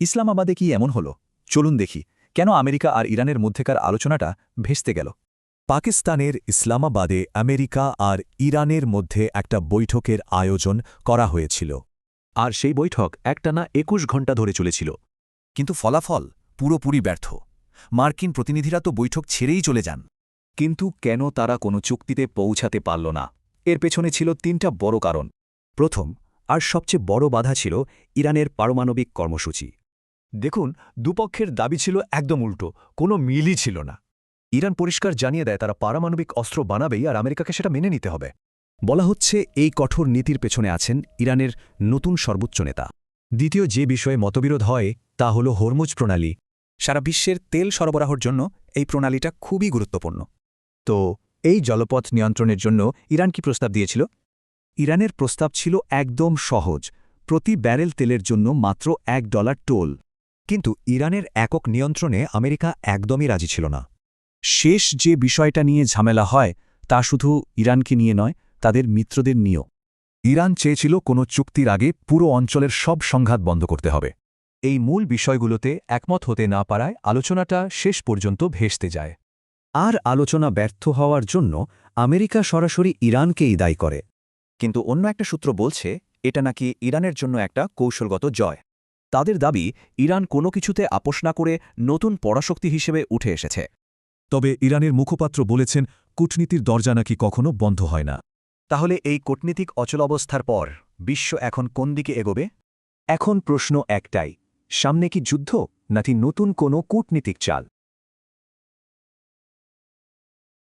ইসলামাবাদে কি এমন হলো? চলুন দেখি কেন আমেরিকা আর ইরানের মধ্যেকার আলোচনাটা ভেস্তে গেল। পাকিস্তানের ইসলামাবাদে আমেরিকা আর ইরানের মধ্যে একটা বৈঠকের আয়োজন করা হয়েছিল। আর সেই বৈঠক একটানা ২১ ঘণ্টা ধরে চলেছিল। কিন্তু ফলাফল পুরোপুরি ব্যর্থ। মার্কিন প্রতিনিধিরা তো বৈঠক ছেড়েই চলে যান। কিন্তু কেন তারা কোনো চুক্তিতে পৌঁছাতে পারল না? এর পেছনে ছিল ৩টা বড় কারণ। প্রথম আর সবচেয়ে বড় বাধা ছিল ইরানের পারমাণবিক কর্মসূচি। দেখুন, দুপক্ষের দাবি ছিল একদম উল্টো, কোনো মিলই ছিল না। ইরান পরিষ্কার জানিয়ে দেয় তারা পারমাণবিক অস্ত্র বানাবেই আর আমেরিকাকে সেটা মেনে নিতে হবে। বলা হচ্ছে এই কঠোর নীতির পেছনে আছেন ইরানের নতুন সর্বোচ্চ নেতা। দ্বিতীয় যে বিষয়ে মতবিরোধ হয় তা হল হরমুজ প্রণালী। সারা বিশ্বের তেল সরবরাহের জন্য এই প্রণালীটা খুবই গুরুত্বপূর্ণ। তো এই জলপথ নিয়ন্ত্রণের জন্য ইরান কি প্রস্তাব দিয়েছিল? ইরানের প্রস্তাব ছিল একদম সহজ, প্রতি ব্যারেল তেলের জন্য মাত্র $1 টোল। কিন্তু ইরানের একক নিয়ন্ত্রণে আমেরিকা একদমই রাজি ছিল না। শেষ যে বিষয়টা নিয়ে ঝামেলা হয় তা শুধু ইরানকে নিয়ে নয়, তাদের মিত্রদের নিয়েও। ইরান চেয়েছিল কোনো চুক্তির আগে পুরো অঞ্চলের সব সংঘাত বন্ধ করতে হবে। এই মূল বিষয়গুলোতে একমত হতে না পারায় আলোচনাটা শেষ পর্যন্ত ভেস্তে যায়। আর আলোচনা ব্যর্থ হওয়ার জন্য আমেরিকা সরাসরি ইরানকেই দায়ী করে। কিন্তু অন্য একটা সূত্র বলছে এটা নাকি ইরানের জন্য একটা কৌশলগত জয়। তাদের দাবি ইরান কোনো কিছুতে আপোষ না করে নতুন পরাশক্তি হিসেবে উঠে এসেছে। তবে ইরানের মুখপাত্র বলেছেন কূটনীতির দরজা নাকি কখনো বন্ধ হয় না। তাহলে এই কূটনীতিক অচলাবস্থার পর বিশ্ব এখন কোন দিকে এগোবে? এখন প্রশ্ন একটাই, সামনে কি যুদ্ধ নাকি নতুন কোনো কূটনীতিক চাল?